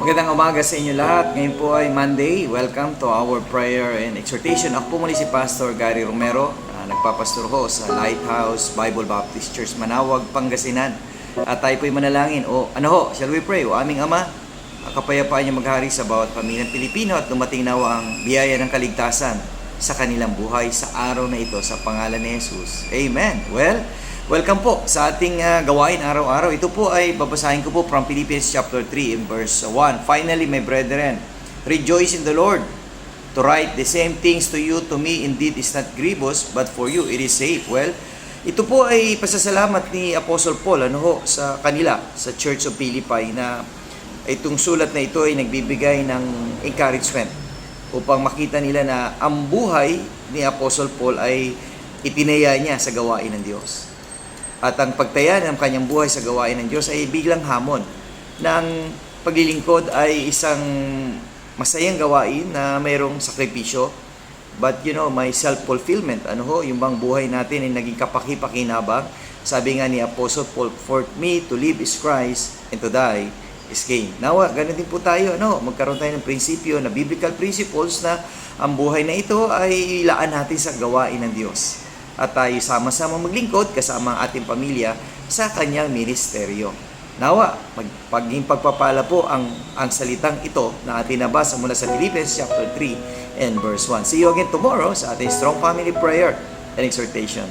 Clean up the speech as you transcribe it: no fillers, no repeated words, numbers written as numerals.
Magandang umaga sa inyo lahat. Ngayon po ay Monday. Welcome to our prayer and exhortation. Ako po muli si Pastor Gary Romero, nagpapastor ho sa Lighthouse Bible Baptist Church, Manawag, Pangasinan. At tayo po ay manalangin. Shall we pray? O aming Ama, kapayapaan niyo maghari sa bawat pamilyang Pilipino at dumating nawa ang biyaya ng kaligtasan sa kanilang buhay sa araw na ito sa pangalan ni Jesus. Amen. Welcome po sa ating gawain araw-araw. Ito po ay babasahin ko po from Philippians chapter 3 in verse 1. Finally, my brethren, rejoice in the Lord. To write the same things to you, to me indeed is not grievous, but for you it is safe. Ito po ay pasasalamat ni Apostle Paul sa kanila, sa Church of Philippi, na itong sulat na ito ay nagbibigay ng encouragement upang makita nila na ang buhay ni Apostle Paul ay itinaya niya sa gawain ng Diyos. At ang pagtaya ng kanyang buhay sa gawain ng Diyos ay biglang hamon na ang paglilingkod ay isang masayang gawain na mayroong sakripisyo. But may self-fulfillment. Yung bang buhay natin ay naging kapaki-pakinabang. Sabi nga ni Apostle Paul, for me to live is Christ and to die is gain. Nawa, ganun din po tayo. Magkaroon tayo ng prinsipyo, na biblical principles na ang buhay na ito ay ilaan natin sa gawain ng Diyos. At tayo sama-sama maglingkod kasama ang ating pamilya sa kanyang ministeryo. Nawa, maging pagpapala po ang salitang ito na ating nabasa mula sa Philippians chapter 3 and verse 1. See you again tomorrow sa ating Strong Family Prayer and Exhortation.